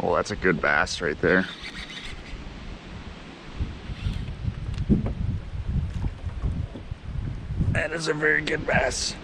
Oh, that's a good bass right there. That is a very good bass.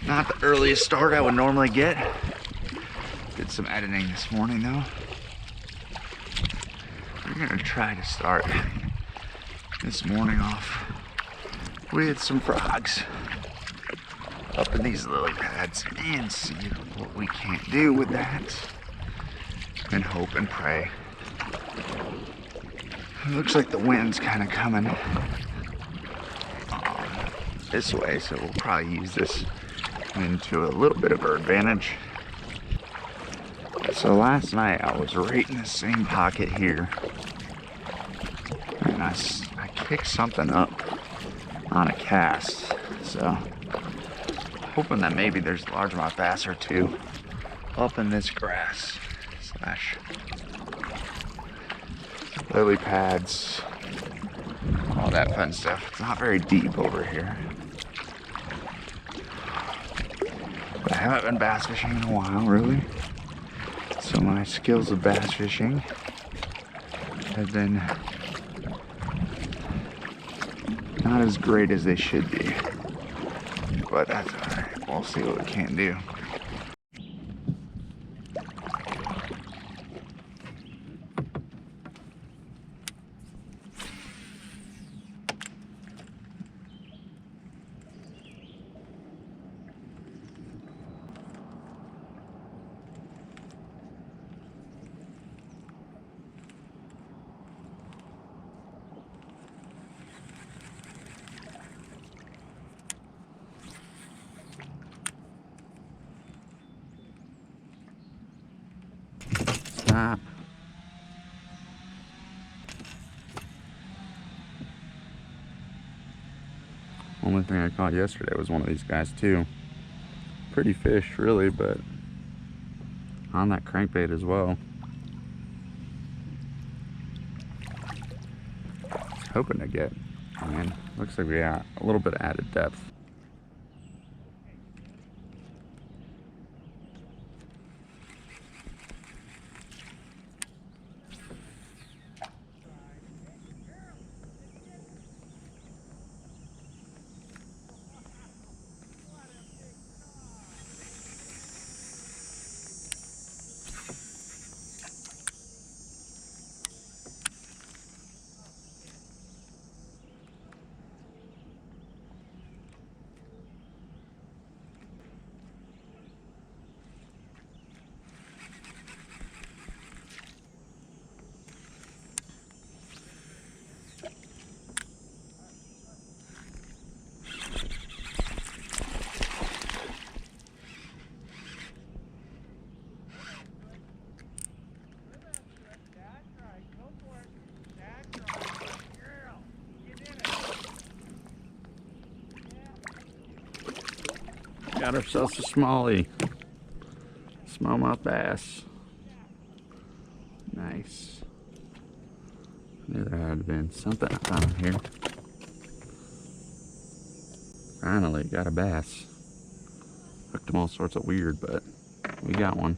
Not the earliest start I would normally get. Did some editing this morning though. We're gonna try to start this morning off with some frogs up in these lily pads and see what we can't do with that and hope and pray. It looks like the wind's kind of coming this way, so we'll probably use this into a little bit of our advantage. So last night I was right in the same pocket here, and I kicked something up on a cast, so hoping that maybe there's a largemouth bass or two up in this grass slash lily pads, all that fun stuff. It's not very deep over here. But I haven't been bass fishing in a while, really. So my skills of bass fishing have been not as great as they should be. But that's alright. We'll see what we can do. Stop. Only thing I caught yesterday was one of these guys too. Pretty fish really, but on that crankbait as well. Hoping to get, man, looks like we got a little bit of added depth. Got ourselves a smallie. Smallmouth bass. Nice. Knew there had been something I found here. Finally got a bass. Hooked them all sorts of weird, but we got one.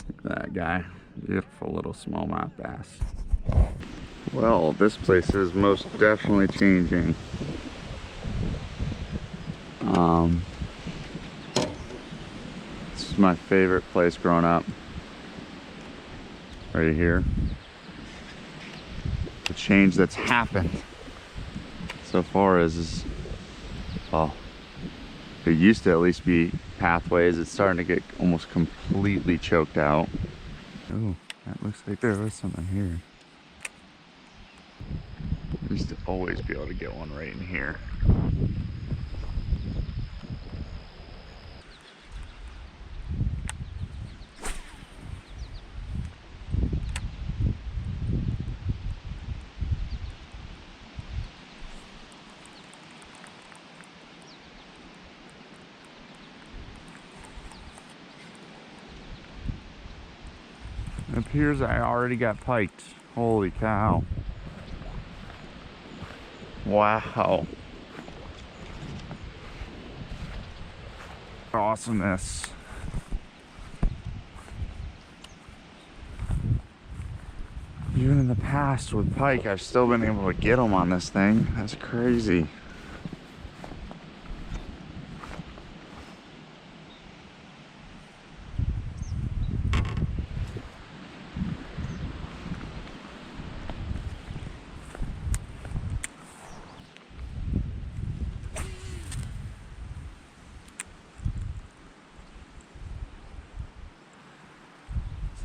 Look at that guy. Beautiful little smallmouth bass. Well, this place is most definitely changing. This is my favorite place growing up. Right here. The change that's happened so far is well, There used to at least be pathways. It's starting to get almost completely choked out. Oh, that looks like there was something here. Used to always be able to get one right in here. It appears I already got piked. Holy cow. Wow. Awesomeness. Even in the past with pike, I've still been able to get them on this thing. That's crazy.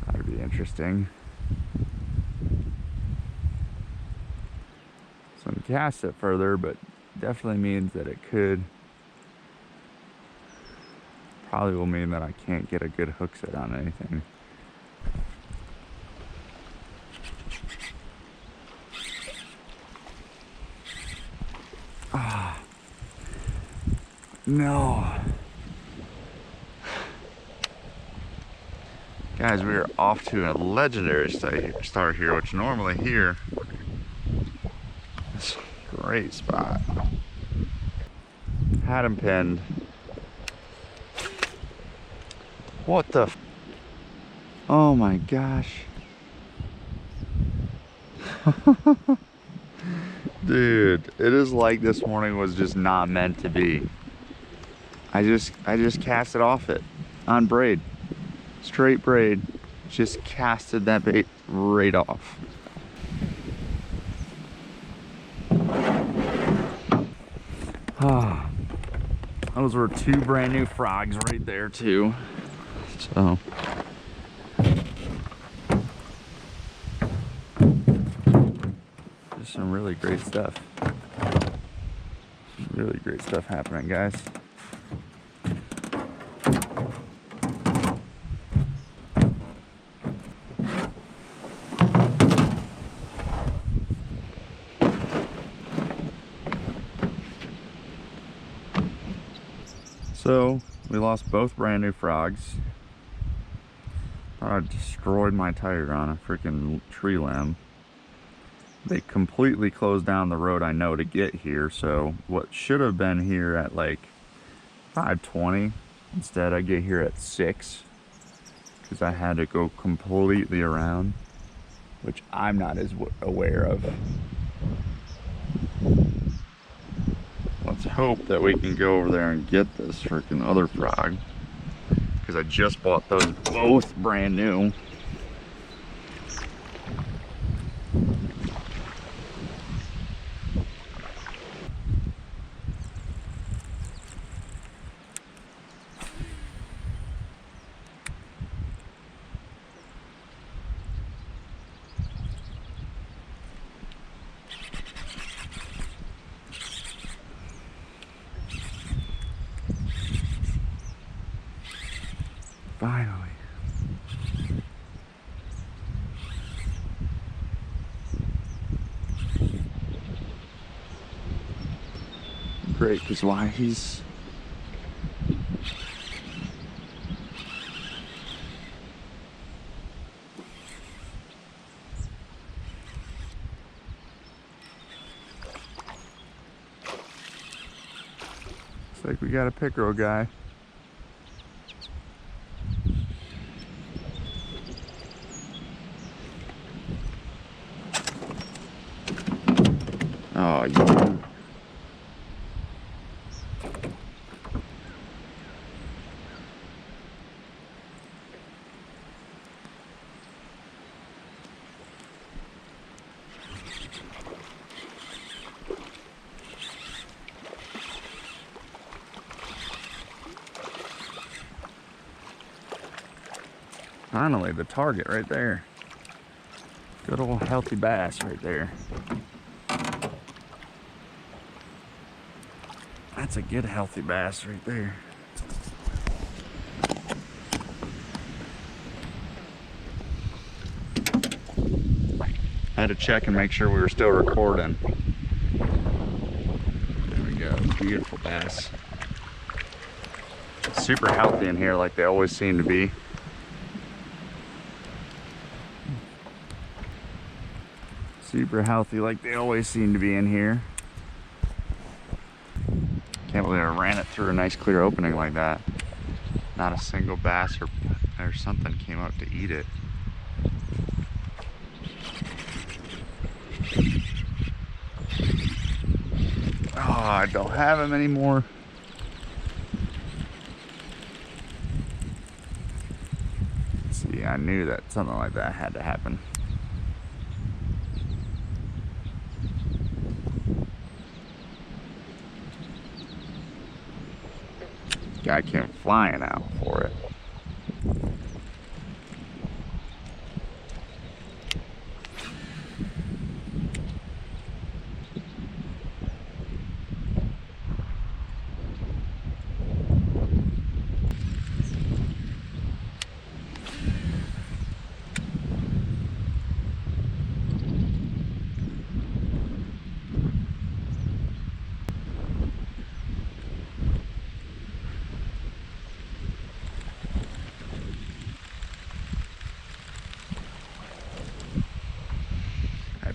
That'd be interesting. So I'm cast it further, but definitely means that it could. Probably will mean that I can't get a good hook set on anything. Ah, no. Guys, we are off to a legendary start here, which normally here, it's a great spot. Had him pinned. What the f— oh my gosh. Dude, it is like this morning was just not meant to be. I just cast it off it on braid. Straight braid. Just casted that bait right off. Ah, those were two brand new frogs right there too. So just some really great stuff. Really great stuff happening, guys. So we lost both brand new frogs. Thought I destroyed my tire on a freaking tree limb. They completely closed down the road I know to get here, so what should have been here at like 5:20, instead I get here at 6 because I had to go completely around, which I'm not as aware of. Let's hope that we can go over there and get this freaking other frog, because I just bought those both brand new. Finally. Great, because why he's... Looks like we got a pickerel guy. Oh, yeah. Finally, the target right there. Good old healthy bass right there. That's a good healthy bass right there. I had to check and make sure we were still recording. There we go, beautiful bass. Super healthy in here like they always seem to be. Super healthy like they always seem to be in here. Can't believe I ran it through a nice clear opening like that. Not a single bass or something came up to eat it. Oh, I don't have him anymore. See, I knew that something like that had to happen. Guy came flying out for it.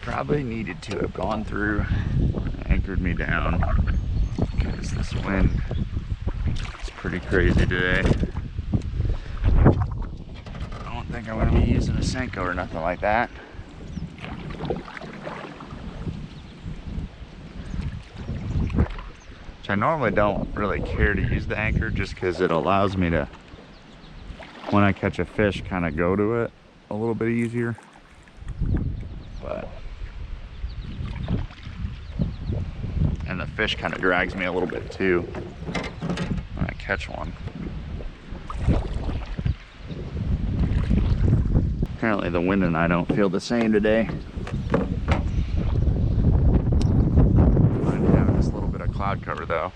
Probably needed to have gone through, anchored me down, because this wind is pretty crazy today. I don't think I'm going to be using a Senko or nothing like that. Which I normally don't really care to use the anchor, just because it allows me to, when I catch a fish, kind of go to it a little bit easier. But and the fish kind of drags me a little bit too when I catch one. Apparently the wind and I don't feel the same today. I'm having this little bit of cloud cover though.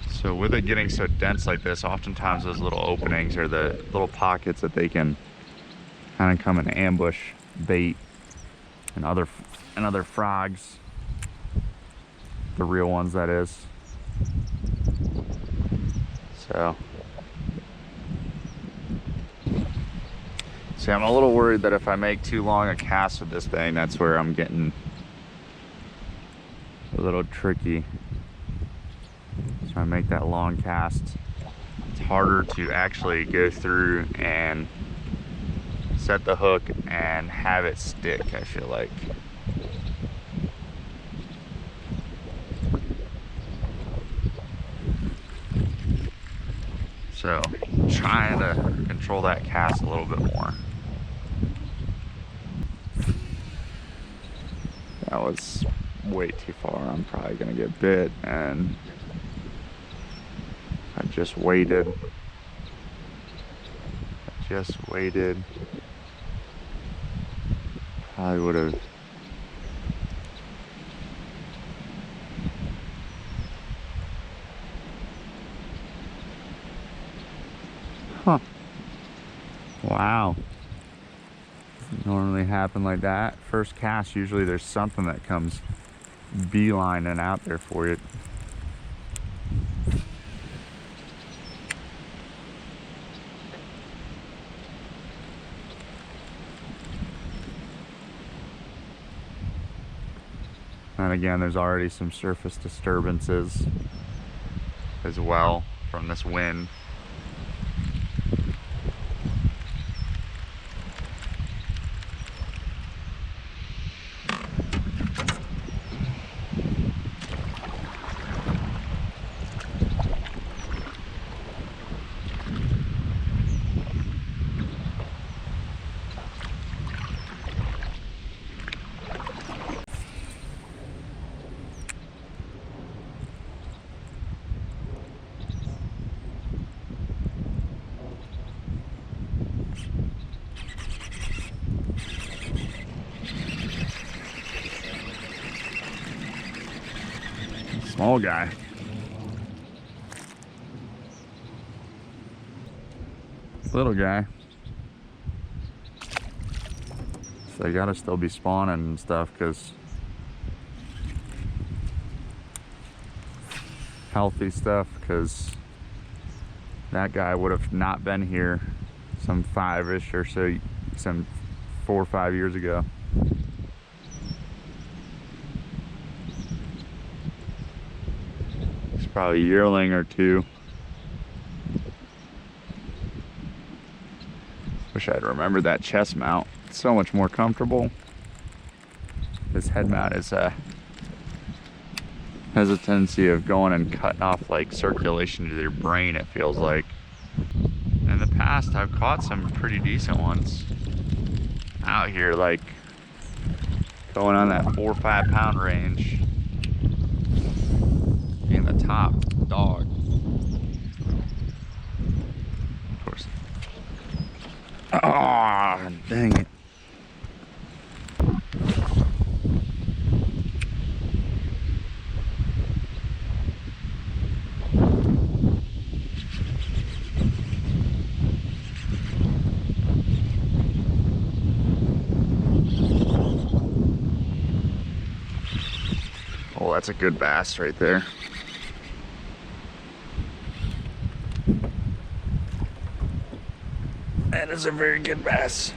So with it getting so dense like this, oftentimes those little openings or the little pockets that they can kind of come and ambush bait and other frogs, the real ones that is. So, see, I'm a little worried that if I make too long a cast with this thing, that's where I'm getting a little tricky. So I make that long cast, it's harder to actually go through and set the hook and have it stick, I feel like. So trying to control that cast a little bit more. That was way too far. I'm probably gonna get bit, and I just waited. Probably would have. Huh. Wow. Doesn't normally happen like that. First cast, usually there's something that comes beelining out there for you. And again, there's already some surface disturbances as well from this wind. small guy. Little guy. So they gotta still be spawning and stuff, because healthy stuff, because that guy would have not been here some 5-ish or so, some 4 or 5 years ago. It's probably a yearling or 2. Wish I'd remembered that chest mount. It's so much more comfortable. This head mount is has a tendency of going and cutting off like circulation to your brain, it feels like. In the past, I've caught some pretty decent ones out here, like going on that 4 or 5 pound range, being the top dog. Of course. Ah, dang it. Oh, that's a good bass right there. That is a very good bass.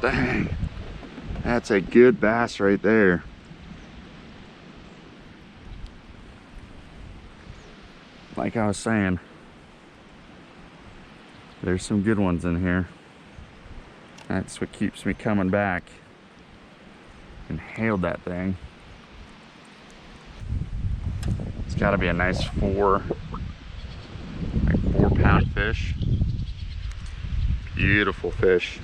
Dang, that's a good bass right there. Like I was saying, there's some good ones in here. That's what keeps me coming back. Inhaled that thing. It's got to be a nice 4 pound fish. Beautiful fish.